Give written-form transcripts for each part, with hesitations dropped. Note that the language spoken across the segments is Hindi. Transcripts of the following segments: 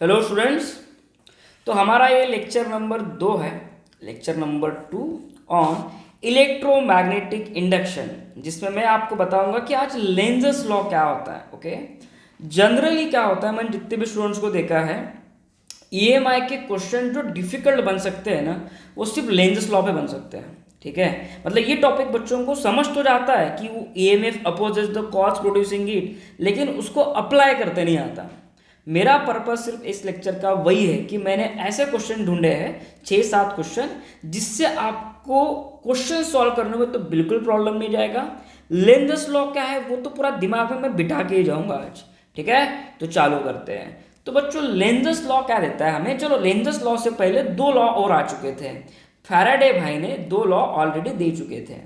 Hello students. तो हमारा ये लेक्चर नंबर 2 है, lecture number 2 on electromagnetic induction, जिसमें मैं आपको बताऊंगा कि आज लेंजस लॉ क्या होता है। ओके, जनरली क्या होता है, मैंने जितने भी स्टूडेंट्स को देखा है, ईएमआई के क्वेश्चन जो डिफिकल्ट बन सकते हैं ना, वो सिर्फ लेंजस लॉ पे बन सकते हैं। ठीक है, मतलब ये टॉपिक बच्चों को समझ तो जाता है कि वो EMF opposes the cause producing heat, लेकिन उसको अप्लाई करते नहीं आता। मेरा पर्पस सिर्फ इस लेक्चर का वही है कि मैंने ऐसे क्वेश्चन ढूंढे हैं, 6-7 क्वेश्चन, जिससे आपको क्वेश्चन सॉल्व करने में तो बिल्कुल प्रॉब्लम नहीं जाएगा। लेंजस लॉ क्या है वो तो पूरा दिमाग में मैं बिठा के ही जाऊंगा आज। ठीक है, तो चालू करते हैं। तो बच्चों, लेंजस लॉ क्या देता है हमें? चलो, लेंजस लॉ से पहले 2 लॉ और आ चुके थे। फैराडे भाई ने 2 लॉ ऑलरेडी दे चुके थे,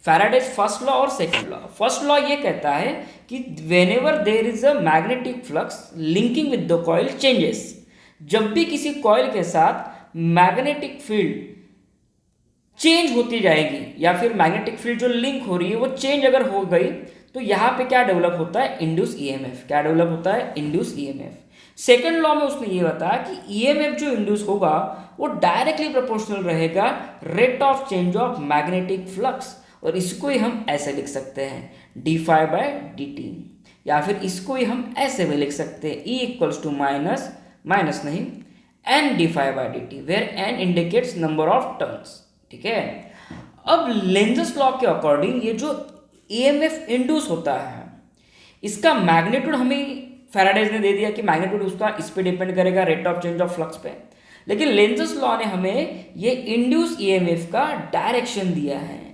फैराडेज फर्स्ट लॉ और सेकंड लॉ। फर्स्ट लॉ ये कहता है कि whenever there is a magnetic flux linking with the coil changes, जब भी किसी कॉइल के साथ मैग्नेटिक फील्ड चेंज होती जाएगी या फिर मैग्नेटिक फील्ड जो लिंक हो रही है वो चेंज अगर हो गई, तो यहां पे क्या डेवलप होता है? Induce EMF. क्या डेवलप होता है? Induce EMF. सेकंड लॉ में उसने ये बताया कि ईएमएफ जो इंड्यूस होगा वो डायरेक्टली प्रोपोर्शनल रहेगा rate of change of magnetic flux, और इसको ही हम ऐसे लिख सकते हैं D phi by D T, या फिर इसको ही हम ऐसे भी लिख सकते हैं E equals to minus minus नहीं N d phi by D t, where N indicates number of turns. ठीक है, अब लेंजस लॉ के अकॉर्डिंग ये जो ईएमएफ इंड्यूस होता है, इसका मैग्नीट्यूड हमें फैराडेज ने दे दिया कि मैग्नीट्यूड उसका इस पे डिपेंड करेगा rate of change of flux पे, लेकिन लेंजस लॉ ने हमें ये इंड्यूस ईएमएफ का डायरेक्शन दिया है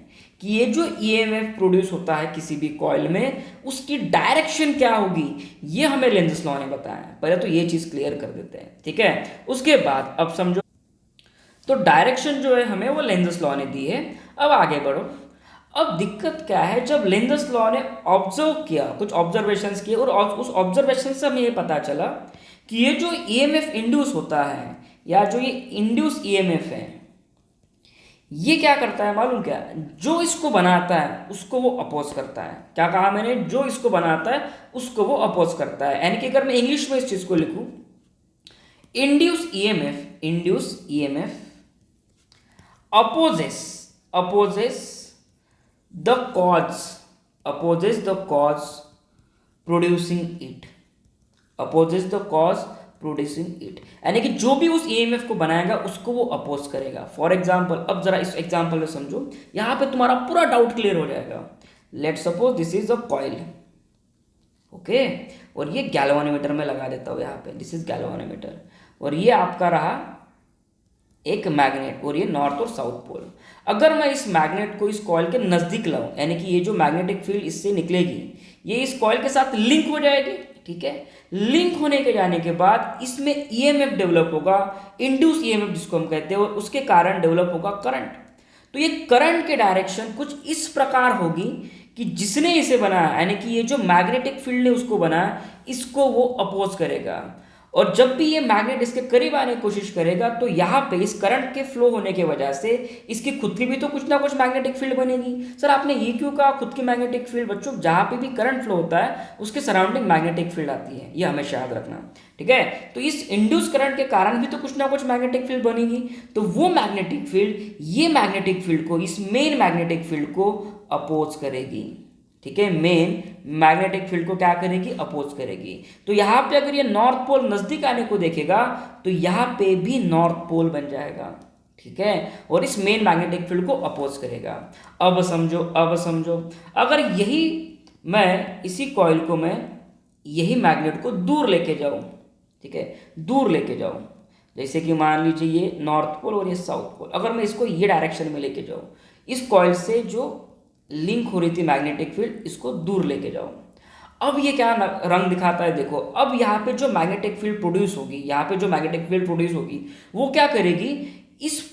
कि ये जो ईएमएफ प्रोड्यूस होता है किसी भी कॉइल में, उसकी डायरेक्शन क्या होगी, ये हमें लेंजस लॉ ने बताया। पहले तो ये चीज क्लियर कर देते हैं। ठीक है, उसके बाद अब समझो, तो डायरेक्शन जो है हमें वो लेंजस लॉ ने दी है। अब आगे बढ़ो। अब दिक्कत क्या है, जब लेंजस लॉ ने ऑब्जर्व किया, कुछ ऑब्जर्वेशंस किए, और उस ऑब्जर्वेशन से हमें ये पता चला कि ये जो ईएमएफ इंड्यूस होता है, या जो ये इंड्यूस ईएमएफ है, ये क्या करता है मालूम क्या? जो इसको बनाता है उसको वो अपोज करता है। क्या कहा मैंने? जो इसको बनाता है उसको वो अपोज करता है। यानी कि अगर मैं इंग्लिश में इस चीज को लिखूं, induce EMF opposes the cause producing it, यानी कि जो भी उस ईएमएफ को बनाएगा उसको वो अपोज करेगा। फॉर एग्जाम्पल, अब जरा इस एग्जाम्पल में समझो, यहां पे तुम्हारा पूरा डाउट क्लियर हो जाएगा। Let suppose this is a coil, okay, और ये गैल्वानोमीटर में लगा देता हूं यहाँ पे, दिस इज गैल्वानोमीटर, और ये आपका रहा एक मैग्नेट, और ये नॉर्थ और साउथ पोल। अगर मैं इस मैग्नेट को इस कॉइल के नज़दीक लाऊं, यानी कि ये जो मैग्नेटिक फील्ड इससे निकलेगी ये इस कॉइल के साथ लिंक हो जाएगी। ठीक है, लिंक होने के जाने के बाद इसमें ईएमएफ डेवलप होगा, इंड्यूस ईएमएफ जिसको हम कहते हैं, और उसके कारण डेवलप होगा करंट। तो ये करंट के डायरेक्शन कुछ इस प्रकार होगी कि जिसने इसे बनाया, यानी कि ये जो मैग्नेटिक फील्ड ने उसको बनाया, इसको वो अपोज करेगा, और जब भी ये मैग्नेट इसके करीब आने की कोशिश करेगा तो यहाँ पे इस करंट के फ्लो होने की वजह से इसकी खुद की भी तो कुछ ना कुछ मैग्नेटिक फील्ड बनेगी। सर आपने ये क्यों कहा खुद की मैग्नेटिक फील्ड? बच्चों, जहाँ पे भी करंट फ्लो होता है उसके सराउंडिंग मैग्नेटिक फील्ड आती है, ये हमेशा याद रखना। ठीक है, तो इस इंड्यूस करंट के कारण भी तो कुछ ना कुछ मैग्नेटिक फील्ड बनेगी, तो वो मैग्नेटिक फील्ड ये मैग्नेटिक फील्ड को, इस मेन मैग्नेटिक फील्ड को अपोज करेगी। ठीक है, मेन मैग्नेटिक फील्ड को क्या करेगी? अपोज करेगी। तो यहां पे अगर ये नॉर्थ पोल नजदीक आने को देखेगा तो यहां पे भी नॉर्थ पोल बन जाएगा। ठीक है, और इस मेन मैग्नेटिक फील्ड को अपोज करेगा। अब समझो, अगर यही मैं इसी कॉइल को मैं यही मैग्नेट को दूर लेके जाऊं, ठीक है, दूर लेके जाऊं, जैसे कि मान लीजिए ये नॉर्थ पोल और ये साउथ पोल, अगर मैं इसको ये डायरेक्शन में लेके जाऊं, इस कॉइल से जो लिंक हो रही थी मैग्नेटिक फील्ड, इसको दूर लेके जाओ। अब ये क्या रंग दिखाता है? देखो, अब यहाँ पे जो मैग्नेटिक फील्ड प्रोड्यूस होगी, यहाँ पे जो मैग्नेटिक फील्ड प्रोड्यूस होगी वो क्या करेगी? इस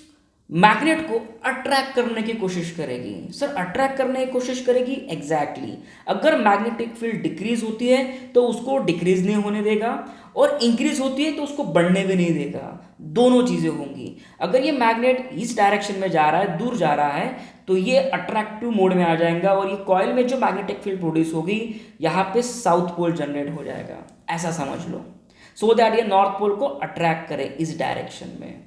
मैग्नेट को अट्रैक्ट करने की कोशिश करेगी। सर अट्रैक्ट करने की कोशिश करेगी? एग्जैक्टली। अगर मैग्नेटिक फील्ड डिक्रीज होती है तो उसको डिक्रीज नहीं होने देगा, और इंक्रीज होती है तो उसको बढ़ने भी नहीं देगा। दोनों चीजें होंगी। अगर ये मैग्नेट इस डायरेक्शन में जा रहा है, दूर जा रहा है, तो ये अट्रैक्टिव मोड में आ जाएगा, और ये कॉइल में जो मैग्नेटिक फील्ड प्रोड्यूस होगी यहाँ पे साउथ पोल जनरेट हो जाएगा। ऐसा समझ लो। सो दैट ये नॉर्थ पोल को अट्रैक्ट करे इस डायरेक्शन में।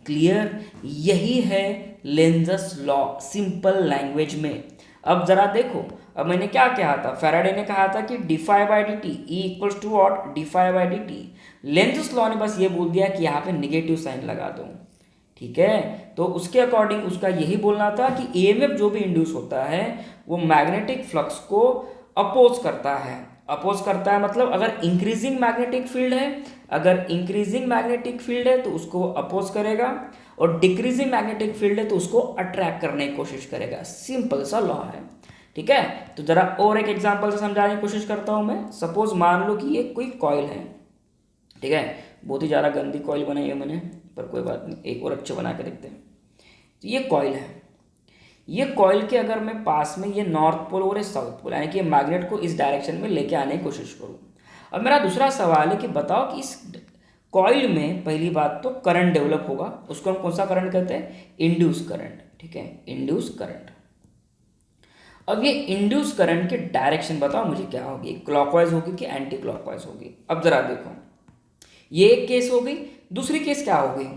क्लियर? यही है लेंजस लॉ सिंपल लैंग्वेज में। अब जरा देखो, अब मैंने क्या कहा था, फैराडे ने कहा था कि d∅dt E equals to what, d∅dt। Lenz's law ने बस ये बोल दिया कि यहाँ पे निगेटिव साइन लगा दो, ठीक है। तो उसके अकॉर्डिंग उसका यही बोलना था कि EMF जो भी इंड्यूस होता है वो मैग्नेटिक फ्लक्स को अपोज करता है। अपोज करता है मतलब अगर इंक्रीजिंग मैग्नेटिक फील्ड है, अगर इंक्रीजिंग मैग्नेटिक फील्ड है तो उसको अपोज करेगा, और डिक्रीजिंग मैग्नेटिक फील्ड है तो उसको अट्रैक्ट करने की कोशिश करेगा। सिंपल सा लॉ है, ठीक है। तो जरा और एक एग्जांपल से समझाने की कोशिश करता हूं मैं। सपोज मान लो कि ये कोई कॉइल है, ठीक है। बहुत ही ज़्यादा गंदी कॉइल बनाई है मैंने, पर कोई बात नहीं, एक और अच्छे बना के देखते हैं। तो ये कॉइल है, ये कॉइल के अगर मैं पास में ये नॉर्थ पोल और ये साउथ पोल, यानी कि मैग्नेट को इस डायरेक्शन में लेके आने की कोशिश करूँ। अब मेरा दूसरा सवाल है कि बताओ कि इस कॉइल में पहली बात तो करंट डेवलप होगा, उसको हम कौन सा करंट कहते हैं, इंड्यूस करंट, ठीक है, इंड्यूस करंट। अब ये इंड्यूस करंट की डायरेक्शन बताओ मुझे क्या होगी, क्लॉकवाइज होगी कि एंटी क्लॉकवाइज होगी। अब जरा देखो, ये एक केस हो गई, दूसरी केस क्या हो गई,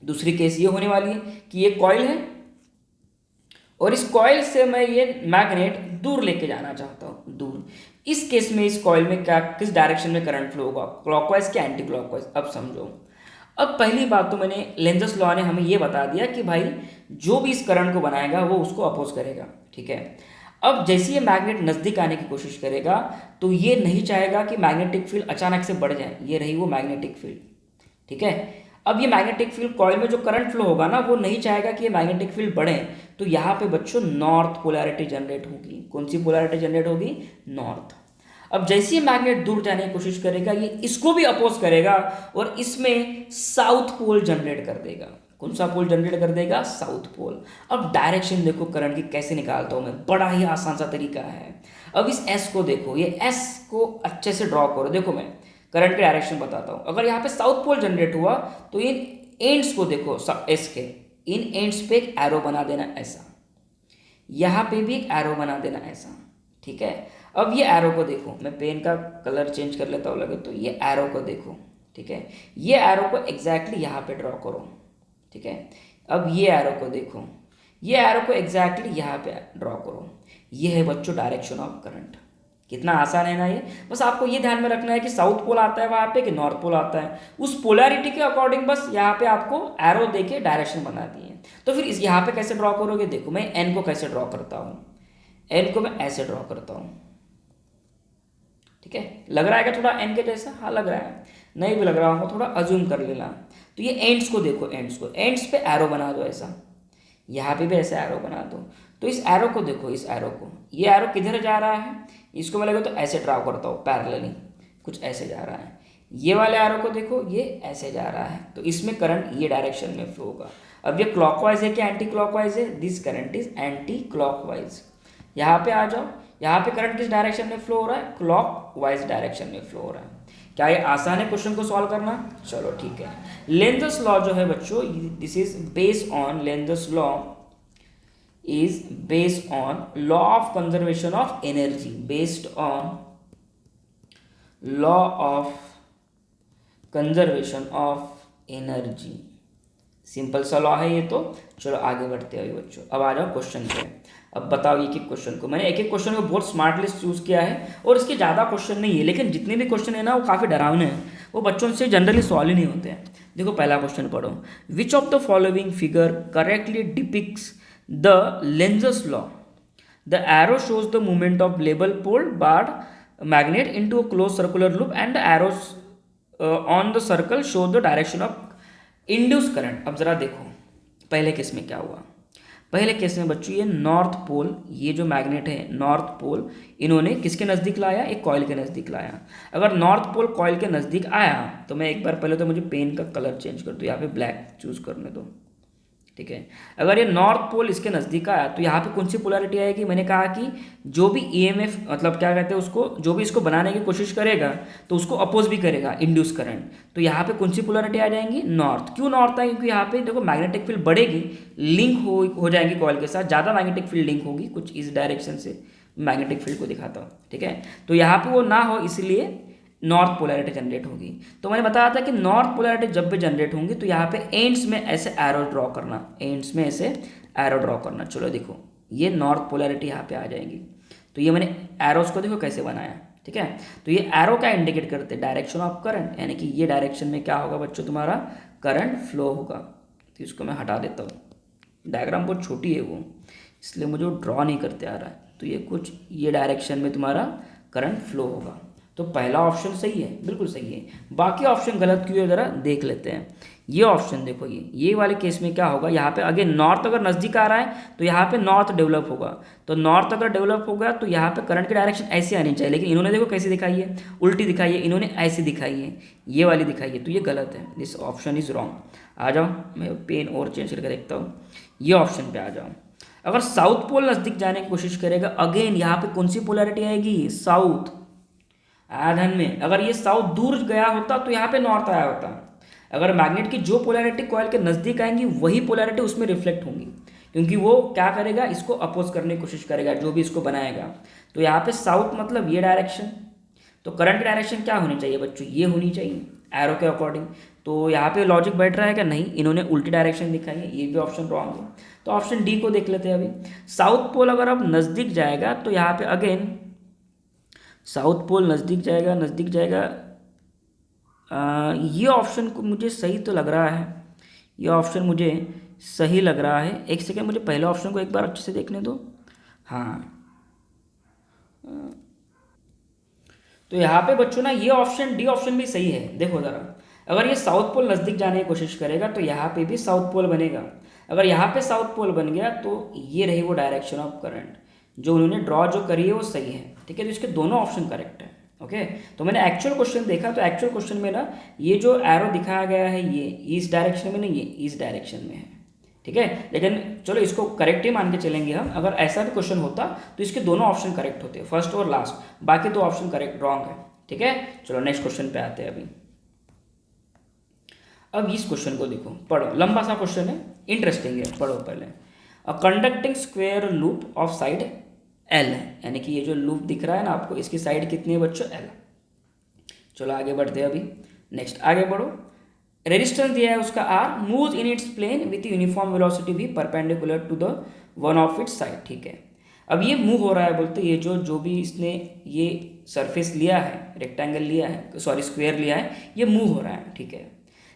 दूसरी केस ये होने वाली है कि ये कॉइल है और इस कॉइल से मैं ये मैग्नेट दूर लेके जाना चाहता हूँ, दूर। इस केस में इस कॉइल में क्या, किस डायरेक्शन में करंट फ्लो होगा, क्लॉकवाइज कि एंटी क्लॉकवाइज। अब समझो, अब पहली बात तो मैंने लेंजस लॉ ने हमें ये बता दिया कि भाई जो भी इस करंट को बनाएगा वो उसको अपोज करेगा, ठीक है। अब जैसे ये मैग्नेट नज़दीक आने की कोशिश करेगा तो ये नहीं चाहेगा कि मैग्नेटिक फील्ड अचानक से बढ़ जाए, ये रही वो मैग्नेटिक फील्ड, ठीक है। अब ये मैग्नेटिक फील्ड कॉइल में जो करंट फ्लो होगा ना वो नहीं चाहेगा कि ये मैग्नेटिक फील्ड बढ़े, तो यहाँ पे बच्चों नॉर्थ पोलैरिटी जनरेट होगी। कौन सी पोलैरिटी जनरेट होगी, नॉर्थ। अब जैसे ये मैग्नेट दूर जाने की कोशिश करेगा ये इसको भी अपोज करेगा और इसमें साउथ पोल जनरेट कर देगा। कौन सा पोल जनरेट कर देगा, साउथ पोल। अब डायरेक्शन देखो करंट की कैसे निकालता हूँ मैं, बड़ा ही आसान सा तरीका है। अब इस एस को देखो, ये एस को अच्छे से ड्रॉ करो। देखो मैं करंट की डायरेक्शन बताता हूँ। अगर यहाँ पे साउथ पोल जनरेट हुआ तो इन एंड्स को देखो, एस के इन एंड्स पे एक एरो बना देना ऐसा, यहाँ पे भी एक एरो बना देना ऐसा, ठीक है। अब ये एरो को देखो, मैं पेन का कलर चेंज कर लेता हूँ लगे तो, ये एरो को देखो, ठीक है। ये एरो को एग्जैक्टली यहाँ पे ड्रॉ करो, ठीक है। अब ये एरो को देखो, ये एरो को एग्जैक्टली यहाँ पे ड्रॉ करो। ये है बच्चों डायरेक्शन ऑफ करंट। कितना आसान है ना ये। बस आपको ये ध्यान में रखना है कि साउथ पोल आता है वहाँ पे कि नॉर्थ पोल आता है, उस पोलैरिटी के अकॉर्डिंग बस यहाँ पे आपको एरो देके डायरेक्शन बना दी है। तो फिर इस यहाँ पे कैसे ड्रॉ करोगे, देखो मैं एन को कैसे ड्रॉ करता हूँ, एन को मैं ऐसे ड्रॉ करता हूँ, ठीक है। लग रहा है क्या थोड़ा एन के जैसा, हाँ लग रहा है, नहीं भी लग रहा होगा थोड़ा अज्यूम कर लेना। तो ये एंड्स को देखो, एंड्स को, एंड्स पे एरो बना दो ऐसा, यहाँ पे भी ऐसे एरो बना दो। तो इस एरो को देखो, इस एरो को, ये एरो किधर जा रहा है, इसको मैं लगे तो ऐसे ड्रॉ करता हूँ पैरेलली, कुछ ऐसे जा रहा है। ये वाले एरो को देखो, ये ऐसे जा रहा है, तो इसमें करंट ये डायरेक्शन में फ्लो होगा। अब ये क्लॉकवाइज है कि एंटी क्लॉकवाइज है, this current is anti clockwise. यहाँ पे आ जाओ, यहाँ पे करंट किस डायरेक्शन में फ्लो हो रहा है, क्लॉकवाइज डायरेक्शन में फ्लो हो रहा है। क्या ये आसान है क्वेश्चन को सॉल्व करना, चलो ठीक है। लेंजस लॉ जो है बच्चों, this is based on, Lenz's law is based on law of conservation of energy, based on law of conservation of energy। Simple सा लॉ है ये तो। चलो आगे बढ़ते हैं बच्चों, अब आ जाओ क्वेश्चन पे। अब बताओ एक एक क्वेश्चन को, मैंने एक एक क्वेश्चन को बहुत स्मार्टली चूज़ किया है और इसके ज़्यादा क्वेश्चन नहीं है, लेकिन जितने भी क्वेश्चन है ना वो काफ़ी डरावने हैं, वो बच्चों से जनरली सॉल्व ही नहीं होते हैं। देखो पहला क्वेश्चन पढ़ो, विच of the following figure correctly depicts the Lenz's law? The arrow shows the movement of label pole barred magnet into a closed circular loop and the arrows on the circle show the direction of induced current। अब जरा देखो पहले केस में क्या हुआ। पहले केस में बच्चों ये नॉर्थ पोल, ये जो मैग्नेट है नॉर्थ पोल, इन्होंने किसके नज़दीक लाया, एक कॉइल के नज़दीक लाया। अगर नॉर्थ पोल कॉइल के नज़दीक आया तो मैं एक बार पहले तो मुझे पेन का कलर चेंज कर दूँ, यहाँ पे ब्लैक चूज़ करने दो, ठीक है। अगर ये नॉर्थ पोल इसके नज़दीक आया तो यहाँ पे कौन सी पोलैरिटी आएगी, मैंने कहा कि जो भी EMF मतलब क्या कहते हैं उसको, जो भी इसको बनाने की कोशिश करेगा तो उसको अपोज भी करेगा, इंड्यूस करंट। तो यहाँ पे कौन सी पोलैरिटी आ जाएंगी, नॉर्थ। क्यों नॉर्थ आएगी, क्योंकि यहाँ पे देखो मैग्नेटिक फील्ड बढ़ेगी, लिंक हो जाएंगी कॉइल के साथ, ज़्यादा मैग्नेटिक फील्ड लिंक होगी, कुछ इस डायरेक्शन से मैग्नेटिक फील्ड को दिखाता हूँ, ठीक है। तो यहाँ पे वो ना हो इसलिए नॉर्थ पोलैरिटी जनरेट होगी। तो मैंने बताया था कि नॉर्थ पोलैरिटी जब भी जनरेट होंगी तो यहाँ पे एंड्स में ऐसे एरो ड्रॉ करना, एंड्स में ऐसे एरो ड्रॉ करना। चलो देखो ये नॉर्थ पोलैरिटी यहाँ पे आ जाएंगी। तो ये मैंने एरोस को देखो कैसे बनाया, ठीक है। तो ये एरो क्या इंडिकेट करते हैं, डायरेक्शन ऑफ करंट, यानी कि ये डायरेक्शन में क्या होगा बच्चों, तुम्हारा करंट फ्लो होगा। तो इसको मैं हटा देता हूँ, डायग्राम बहुत छोटी है वो, इसलिए मुझे वो ड्रॉ नहीं करते आ रहा है। तो ये कुछ ये डायरेक्शन में तुम्हारा करंट फ्लो होगा। तो पहला ऑप्शन सही है, बिल्कुल सही है। बाकी ऑप्शन गलत क्यों है ज़रा देख लेते हैं। ये ऑप्शन देखो, ये वाले केस में क्या होगा, यहाँ पे अगेन नॉर्थ अगर नज़दीक आ रहा है तो यहाँ पे नॉर्थ डेवलप होगा। तो नॉर्थ अगर डेवलप होगा तो यहाँ पे करंट की डायरेक्शन ऐसी आनी चाहिए, लेकिन इन्होंने देखो कैसी दिखाई है, उल्टी दिखाई है, इन्होंने ऐसी दिखाई है, ये वाली दिखाई है। तो ये गलत है, दिस ऑप्शन इज रॉन्ग। आ जाओ, मैं पेन और चेंज करके देखता हूँ, ये ऑप्शन पे आ जाओ। अगर साउथ पोल नज़दीक जाने की कोशिश करेगा, अगेन यहाँ पे कौन सी पोलैरिटी आएगी, साउथ। आधन में अगर ये साउथ दूर गया होता तो यहाँ पे नॉर्थ आया होता। अगर मैग्नेट की जो पोलैरिटी कॉइल के नज़दीक आएंगी वही पोलैरिटी उसमें रिफ्लेक्ट होंगी, क्योंकि वो क्या करेगा, इसको अपोज करने की कोशिश करेगा जो भी इसको बनाएगा। तो यहाँ पे साउथ मतलब ये डायरेक्शन। तो करंट की डायरेक्शन क्या होनी चाहिए बच्चों, ये होनी चाहिए एरो के अकॉर्डिंग। तो यहाँ पे लॉजिक बैठ रहा है क्या, नहीं, इन्होंने उल्टी डायरेक्शन दिखाई है, ये भी ऑप्शन रॉन्ग है। तो ऑप्शन डी को देख लेते हैं अभी। साउथ पोल अगर अब नज़दीक जाएगा तो यहाँ पे अगेन साउथ पोल नज़दीक जाएगा, नज़दीक जाएगा। ये ऑप्शन को मुझे सही तो लग रहा है, ये ऑप्शन मुझे सही लग रहा है। एक सेकेंड, मुझे पहले ऑप्शन को एक बार अच्छे से देखने दो। हाँ, तो यहाँ पे बच्चों ना ये ऑप्शन डी ऑप्शन भी सही है। देखो ज़रा, अगर ये साउथ पोल नज़दीक जाने की कोशिश करेगा तो यहाँ पे भी साउथ पोल बनेगा। अगर यहाँ पे साउथ पोल बन गया तो ये रही वो डायरेक्शन ऑफ करंट जो उन्होंने ड्रॉ जो करी है वो सही है, ठीक है। तो इसके दोनों ऑप्शन करेक्ट है, ओके। तो मैंने एक्चुअल क्वेश्चन देखा, तो एक्चुअल क्वेश्चन में ना ये जो एरो दिखाया गया है ये इस डायरेक्शन में नहीं, ये इस डायरेक्शन में है, ठीक है। लेकिन चलो इसको करेक्ट ही मान के चलेंगे हम। अगर ऐसा भी क्वेश्चन होता तो इसके दोनों ऑप्शन करेक्ट होते, फर्स्ट और लास्ट, बाकी दो ऑप्शन करेक्ट रॉन्ग है, ठीक है। चलो नेक्स्ट क्वेश्चन पे आते हैं अभी। अब इस क्वेश्चन को देखो, पढ़ो, लंबा सा क्वेश्चन है, इंटरेस्टिंग है, पढ़ो पहले। A conducting square loop of side L है, यानी कि ये जो लूप दिख रहा है ना आपको, इसकी साइड कितनी है बच्चों, एल। चलो आगे बढ़ते हैं अभी, नेक्स्ट आगे बढ़ो। रेजिस्टेंस दिया है उसका R, moves in its plane with uniform velocity भी perpendicular to the one of its side, ठीक है। अब ये मूव हो रहा है बोलते, ये जो भी इसने ये सरफेस लिया है, रेक्टेंगल लिया है, सॉरी स्क्वायर लिया है, ये मूव हो रहा है, ठीक है।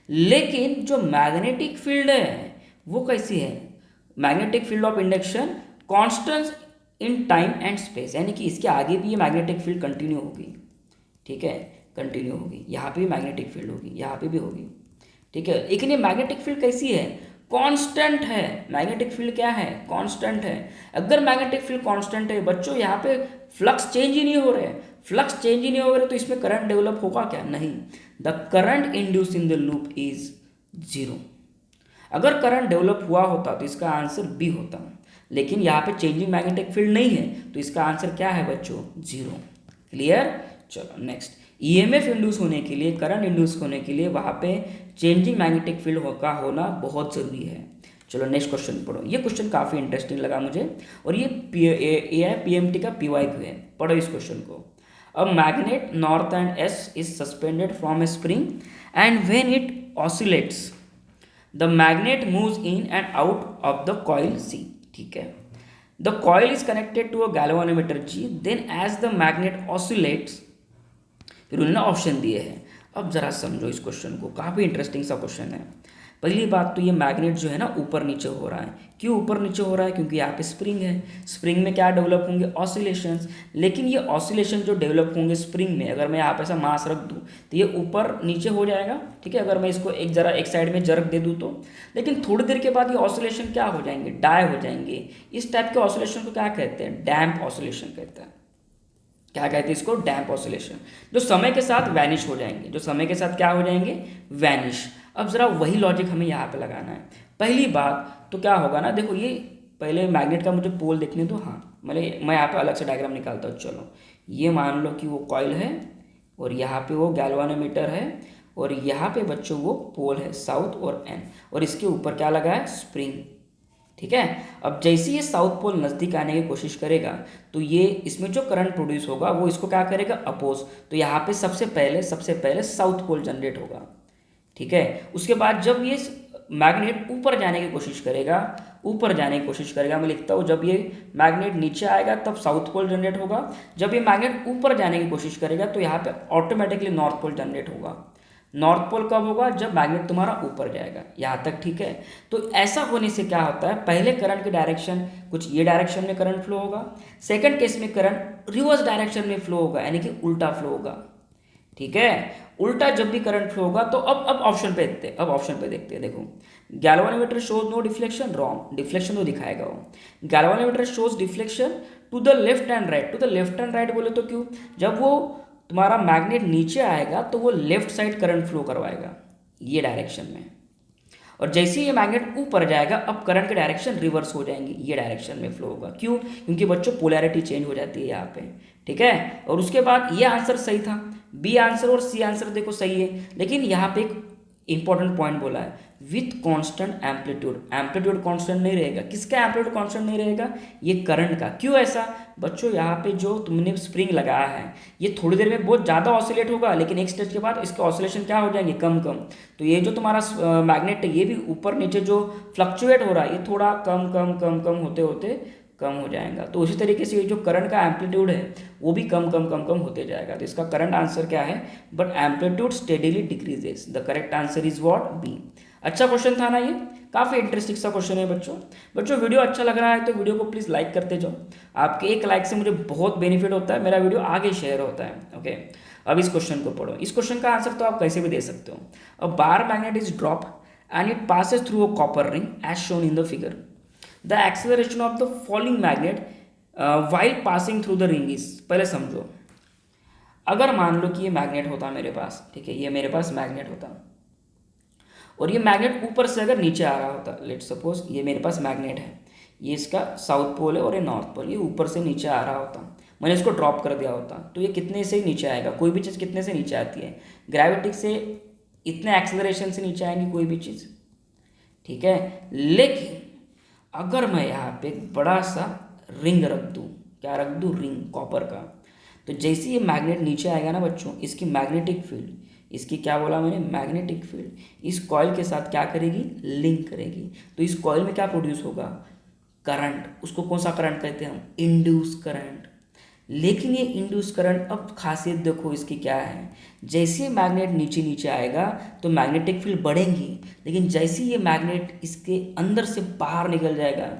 लेकिन जो मैग्नेटिक फील्ड है वो कैसी है, magnetic field of induction constant in time and space, यानी कि इसके आगे भी ये मैग्नेटिक फील्ड कंटिन्यू होगी, ठीक है, कंटिन्यू होगी। यहाँ पे भी मैग्नेटिक फील्ड होगी, यहाँ पे भी होगी, ठीक है। लेकिन ये मैग्नेटिक फील्ड कैसी है, कांस्टेंट है। मैग्नेटिक फील्ड क्या है, कांस्टेंट है। अगर मैग्नेटिक फील्ड कांस्टेंट है बच्चों, यहाँ पे फ्लक्स चेंज ही नहीं हो रहे, फ्लक्स चेंज ही नहीं हो रहे, तो इसमें करंट डेवलप होगा क्या, नहीं। The current induce in the loop is zero. अगर करंट डेवलप हुआ होता तो इसका आंसर बी होता, लेकिन यहाँ पे चेंजिंग मैग्नेटिक फील्ड नहीं है, तो इसका आंसर क्या है बच्चों, जीरो। क्लियर। चलो नेक्स्ट, ईएमएफ इंड्यूस होने के लिए, करंट इंड्यूस होने के लिए वहाँ पे चेंजिंग मैग्नेटिक फील्ड का होना बहुत ज़रूरी है। चलो नेक्स्ट क्वेश्चन पढ़ो, ये क्वेश्चन काफ़ी इंटरेस्टिंग लगा मुझे, और ये पीएमटी का पीवाईक्यू है। पढ़ो इस क्वेश्चन को। A magnet north end S is suspended from a spring and when it oscillates the magnet moves in and out of the coil C, ठीक है। The coil is connected to a galvanometer G, then as the magnet oscillates, फिर उन्होंने ऑप्शन दिए हैं। अब जरा समझो इस क्वेश्चन को, काफ़ी इंटरेस्टिंग सा क्वेश्चन है। पहली बात तो ये मैग्नेट जो है ना ऊपर नीचे हो रहा है, क्यों ऊपर नीचे हो रहा है, क्योंकि यहाँ पे स्प्रिंग है। स्प्रिंग में क्या डेवलप होंगे, ऑसिलेशंस। लेकिन ये ऑसिलेशन जो डेवलप होंगे स्प्रिंग में, अगर मैं यहाँ पे ऐसा मास रख दूँ तो ये ऊपर नीचे हो जाएगा, ठीक है। अगर मैं इसको एक साइड में जर्क दे दूँ तो, लेकिन थोड़ी देर के बाद ये ऑसिलेशन क्या हो जाएंगे, डाई हो जाएंगे। इस टाइप के ऑसिलेशन को क्या कहते हैं, डैम्प ऑसिलेशन कहते हैं। क्या कहते हैं इसको, डैम्प ऑसिलेशन, जो समय के साथ वैनिश हो जाएंगे, जो समय के साथ क्या हो जाएंगे, वैनिश। अब ज़रा वही लॉजिक हमें यहाँ पे लगाना है। पहली बात तो क्या होगा ना, देखो ये पहले मैग्नेट का मुझे पोल देखने दो। हाँ, मैं यहाँ पे अलग से डायग्राम निकालता हूँ। चलो ये मान लो कि वो कॉइल है, और यहाँ पे वो गैल्वानोमीटर है, और यहाँ पे बच्चों वो पोल है साउथ और एन, और इसके ऊपर क्या लगा है, स्प्रिंग, ठीक है। अब जैसे ये साउथ पोल नज़दीक आने की कोशिश करेगा तो ये इसमें जो करंट प्रोड्यूस होगा वो इसको क्या करेगा, अपोज। तो यहाँ पे सबसे पहले साउथ पोल जनरेट होगा, ठीक है। उसके बाद जब ये मैग्नेट ऊपर जाने की कोशिश करेगा, मैं लिखता हूँ, जब ये मैग्नेट नीचे आएगा तब साउथ पोल जनरेट होगा। जब ये मैग्नेट ऊपर जाने की कोशिश करेगा तो यहाँ पे ऑटोमेटिकली नॉर्थ पोल जनरेट होगा। नॉर्थ पोल कब होगा, जब मैग्नेट तुम्हारा ऊपर जाएगा। यहाँ तक ठीक है। तो ऐसा होने से क्या होता है, पहले करंट की डायरेक्शन कुछ ये डायरेक्शन में करंट फ्लो होगा, सेकंड केस में करंट रिवर्स डायरेक्शन में फ्लो होगा, यानी कि उल्टा फ्लो होगा, ठीक है। उल्टा जब भी करंट फ्लो होगा तो अब ऑप्शन पे देखते हैं। देखो, galvanometer shows no deflection, wrong, deflection तो दिखाएगा वो। Galvanometer shows deflection to the left and right, बोले तो क्यों, जब वो तुम्हारा मैग्नेट नीचे आएगा तो वो लेफ्ट साइड करंट फ्लो करवाएगा ये डायरेक्शन में, और जैसे ही ये मैग्नेट ऊपर जाएगा अब करंट की डायरेक्शन रिवर्स हो जाएंगी, ये डायरेक्शन में फ्लो होगा। क्यों, क्योंकि बच्चों पोलैरिटी चेंज हो जाती है यहाँ पे, ठीक है। और उसके बाद ये आंसर सही था, बी आंसर और सी आंसर देखो सही है, लेकिन यहाँ पे एक इंपॉर्टेंट पॉइंट बोला है, विथ कांस्टेंट एम्पलीट्यूड कांस्टेंट नहीं रहेगा। किसका एम्पलीट्यूड कांस्टेंट नहीं रहेगा, ये करंट का। क्यों ऐसा बच्चों, यहाँ पे जो तुमने स्प्रिंग लगाया है ये थोड़ी देर में बहुत ज़्यादा ऑसिलेट होगा, लेकिन एक स्टेज के बाद इसके ऑसिलेशन क्या हो जाएंगे, कम। तो ये जो तुम्हारा मैग्नेट है ये भी ऊपर नीचे जो फ्लक्चुएट हो रहा है ये थोड़ा कम होते होते कम हो जाएगा। तो उसी तरीके से ये जो करंट का एम्पलीट्यूड है वो भी कम होते जाएगा। तो इसका करंट आंसर क्या है, but amplitude steadily decreases. The correct answer is what, B. अच्छा क्वेश्चन था ना ये, काफ़ी इंटरेस्टिंग सा क्वेश्चन है बच्चों। वीडियो अच्छा लग रहा है तो वीडियो को प्लीज़ लाइक करते जाओ। आपके एक लाइक से मुझे बहुत बेनिफिट होता है, मेरा वीडियो आगे शेयर होता है, ओके। अब इस क्वेश्चन को पढ़ो। इस क्वेश्चन का आंसर तो आप कैसे भी दे सकते हो। A bar magnet is drop and it passes through a copper ring as shown in the figure. The acceleration of the falling magnet while passing through the ring is. पहले समझो, अगर मान लो कि ये मैग्नेट होता मेरे पास, ठीक है, ये मेरे पास मैग्नेट होता और ये मैग्नेट ऊपर से अगर नीचे आ रहा होता, लेट सपोज ये मेरे पास मैग्नेट है, ये इसका साउथ पोल है और ये नॉर्थ पोल, ये ऊपर से नीचे आ रहा होता, मैंने इसको ड्रॉप कर दिया होता, तो ये कितने से नीचे आएगा, कोई भी चीज़ कितने से नीचे आती है, ग्रेविटी से इतने एक्सेलरेशन से नीचे आएंगी कोई भी चीज़, ठीक है। लेकिन अगर मैं यहाँ पे एक बड़ा सा रिंग रख दूँ, क्या रख दूँ, रिंग कॉपर का, तो जैसे ये मैग्नेट नीचे आएगा ना बच्चों, इसकी मैग्नेटिक फील्ड, इसकी क्या बोला मैंने, मैग्नेटिक फील्ड इस कॉइल के साथ क्या करेगी, लिंक करेगी। तो इस कॉइल में क्या प्रोड्यूस होगा, करंट। उसको कौन सा करंट कहते हैं हम, इंड्यूस करंट। लेकिन ये इंड्यूस करंट, अब खासियत देखो इसकी क्या है, जैसे मैग्नेट नीचे आएगा तो मैग्नेटिक फील्ड बढ़ेंगी, लेकिन जैसे ये मैग्नेट इसके अंदर से बाहर निकल जाएगा,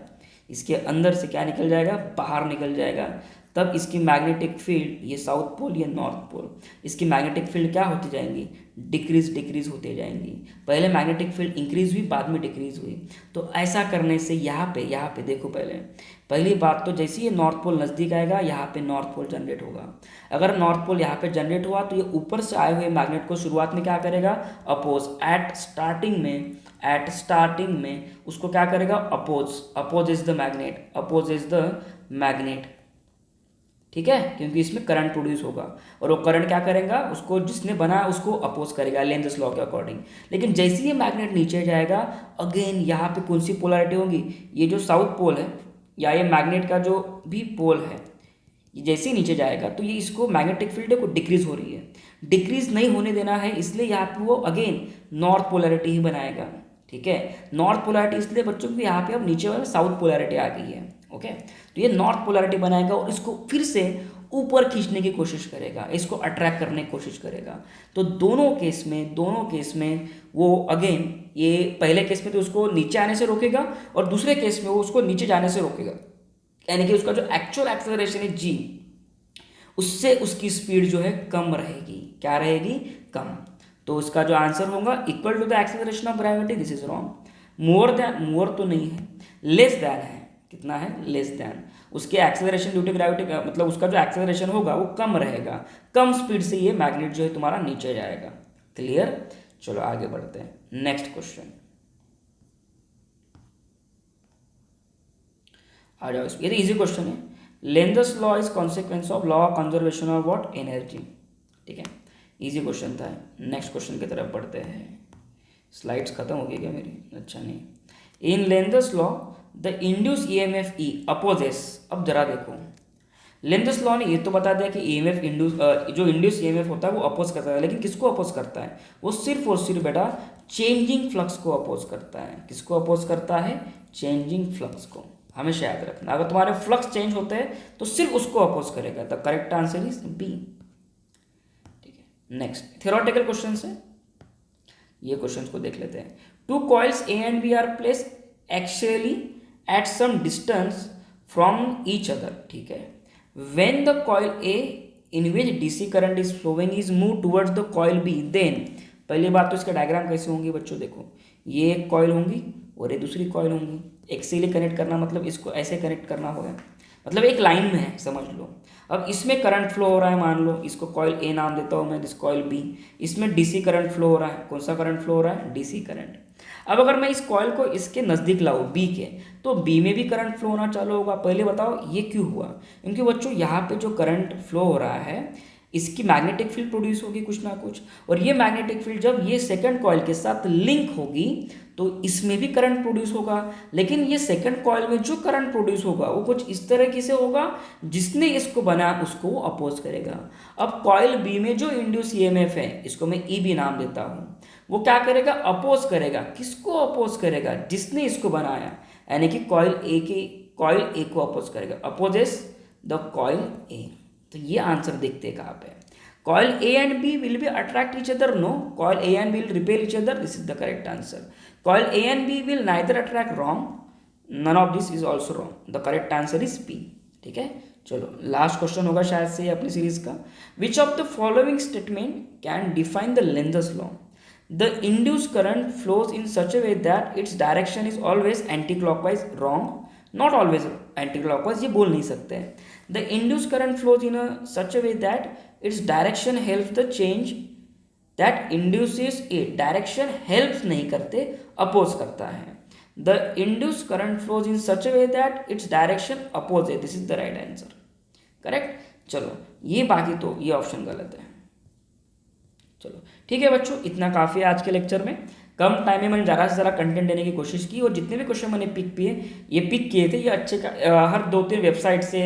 इसके अंदर से क्या निकल जाएगा, बाहर निकल जाएगा, तब इसकी मैग्नेटिक फील्ड, ये साउथ पोल ये नॉर्थ पोल, इसकी मैग्नेटिक फील्ड क्या होती जाएंगी, डिक्रीज होते जाएंगी। पहले मैग्नेटिक फील्ड इंक्रीज हुई, बाद में डिक्रीज हुई। तो ऐसा करने से यहाँ पे देखो, पहली बात तो जैसे ये नॉर्थ पोल नज़दीक आएगा यहाँ पे नॉर्थ पोल जनरेट होगा। अगर नॉर्थ पोल यहाँ पे जनरेट हुआ तो ये ऊपर से आए हुए मैग्नेट को शुरुआत में क्या करेगा, अपोज। एट स्टार्टिंग में उसको क्या करेगा, अपोज इज द मैग्नेट, ठीक है, क्योंकि इसमें करंट प्रोड्यूस होगा और वो करंट क्या करेगा, उसको जिसने बनाया उसको अपोज करेगा लेंज़स लॉ के अकॉर्डिंग। लेकिन जैसे ही ये मैग्नेट नीचे जाएगा, अगेन यहाँ पे कौन सी पोलैरिटी होगी, ये जो साउथ पोल है या ये मैग्नेट का जो भी पोल है, ये जैसे ही नीचे जाएगा तो ये इसको मैग्नेटिक फील्ड को डिक्रीज हो रही है, डिक्रीज नहीं होने देना है, इसलिए यहाँ पे वो अगेन नॉर्थ पोलैरिटी ही बनाएगा, ठीक है। नॉर्थ पोलैरिटी इसलिए बच्चों को यहाँ पे अब नीचे वाला साउथ पोलैरिटी आ गई है, ओके। तो ये नॉर्थ पोलैरिटी बनाएगा और इसको फिर से ऊपर खींचने की कोशिश करेगा, इसको अट्रैक्ट करने की कोशिश करेगा। तो दोनों केस में वो अगेन, ये पहले केस में तो उसको नीचे आने से रोकेगा और दूसरे केस में वो उसको नीचे जाने से रोकेगा, यानी कि उसका जो एक्चुअल एक्सेलरेशन है जी, उससे उसकी स्पीड जो है कम रहेगी, क्या रहेगी, कम। तो उसका जो आंसर होगा equal to the acceleration of gravity, this is wrong. More तो नहीं है, लेस देन है, कितना है, लेस देन। उसके एक्सेलरेशन ड्यू टू ग्रेविटी का मतलब उसका जो एक्सेलरेशन होगा वो कम रहेगा, कम स्पीड से ये मैग्नेट जो है तुम्हारा नीचे जाएगा। क्लियर, चलो आगे बढ़ते हैं। नेक्स्ट क्वेश्चन आ जाओ, ये तो इजी क्वेश्चन है। Lenz's law is consequence of law of conservation of what, energy, ठीक है, इजी क्वेश्चन था। नेक्स्ट क्वेश्चन की तरफ बढ़ते हैं। स्लाइड्स खत्म हो गई क्या मेरी, अच्छा नहीं। In Lenz's law the induce EMF E opposes, अब जरा देखो लेंजस लॉ ने ये तो बता दिया कि ईएमएफ इंड्यूस जो इंड्यूस ईएमएफ होता है वो अपोज करता है, लेकिन किसको अपोज करता है? वो सिर्फ और सिर्फ बेटा चेंजिंग फ्लक्स को अपोज करता है। किसको अपोज करता है? चेंजिंग फ्लक्स को। हमेशा याद रखना, अगर तुम्हारे फ्लक्स चेंज होते हैं तो सिर्फ उसको अपोज करेगा। The correct answer is B. ठीक है, नेक्स्ट थ्योरेटिकल क्वेश्चन है, ये क्वेश्चन को देख लेते हैं। Two coils A and B are place actually at some distance from each other. ठीक है, when the coil A in which DC current is flowing is moved towards the coil B, then पहली बात तो इसका डायग्राम कैसे होंगी बच्चों? देखो ये एक कॉइल होंगी और ये दूसरी कॉइल होंगी। एक्सियली कनेक्ट करना मतलब इसको ऐसे कनेक्ट करना होगा, मतलब एक लाइन में है, समझ लो। अब इसमें करंट फ्लो हो रहा है, मान लो इसको कॉइल ए नाम देता हूँ मैं, दिस कॉइल बी। इसमें डीसी करंट फ्लो हो रहा है। कौन सा करंट फ्लो हो रहा है? DC current. अब अगर मैं इस कॉइल को इसके नज़दीक लाऊँ बी के, तो बी में भी करंट फ्लो होना चालू होगा। पहले बताओ ये क्यों हुआ? क्योंकि बच्चों यहाँ पे जो करंट फ्लो हो रहा है इसकी मैग्नेटिक फील्ड प्रोड्यूस होगी कुछ ना कुछ, और ये मैग्नेटिक फील्ड जब ये सेकंड कॉइल के साथ लिंक होगी तो इसमें भी करंट प्रोड्यूस होगा। लेकिन ये सेकंड कॉइल में जो करंट प्रोड्यूस होगा वो कुछ इस तरीके से होगा, जिसने इसको बनाया उसको वो अपोज करेगा। अब कॉइल बी में जो इंड्यूस ईएमएफ है, इसको मैं ई बी नाम देता हूँ, वो क्या करेगा? अपोज करेगा। किसको अपोज करेगा? जिसने इसको बनाया, यानी कि कॉइल ए को अपोज करेगा। Opposes the coil A. तो ये आंसर देखते हैं कहाँ पे? Coil A and B will be attract each other? No, coil A and B will repel each other. This is the correct answer. Coil A and B will neither attract, wrong. None of this is also wrong. The correct answer is P. ठीक है, चलो लास्ट क्वेश्चन होगा शायद से अपनी सीरीज का। Which of the following statement can define the Lenz's law? The induced current flows in such a way that its direction is always anti-clockwise, wrong. Not always anti-clockwise, ये बोल नहीं सकते हैं। The induced current flows in such a way that its direction helps the change that induces it. Direction helps नहीं करते, oppose करता है। The induced current flows in such a way that its direction opposes. This is the right answer. Correct? चलो ये बाकी तो ये ऑप्शन गलत है। चलो ठीक है बच्चों, इतना काफ़ी है आज के लेक्चर में। कम टाइम में मैंने ज़्यादा से ज़्यादा कंटेंट देने की कोशिश की, और जितने भी क्वेश्चन मैंने पिक किए थे ये अच्छे हर 2-3 वेबसाइट से,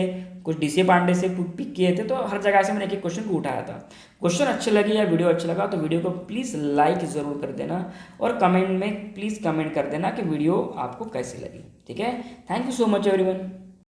कुछ डीसी पांडे से पिक किए थे, तो हर जगह से मैंने एक एक क्वेश्चन को उठाया था। क्वेश्चन अच्छे लगे या वीडियो अच्छा लगा तो वीडियो को प्लीज़ लाइक ज़रूर कर देना, और कमेंट में प्लीज़ कमेंट कर देना कि वीडियो आपको कैसी लगी। ठीक है, thank you so much everyone.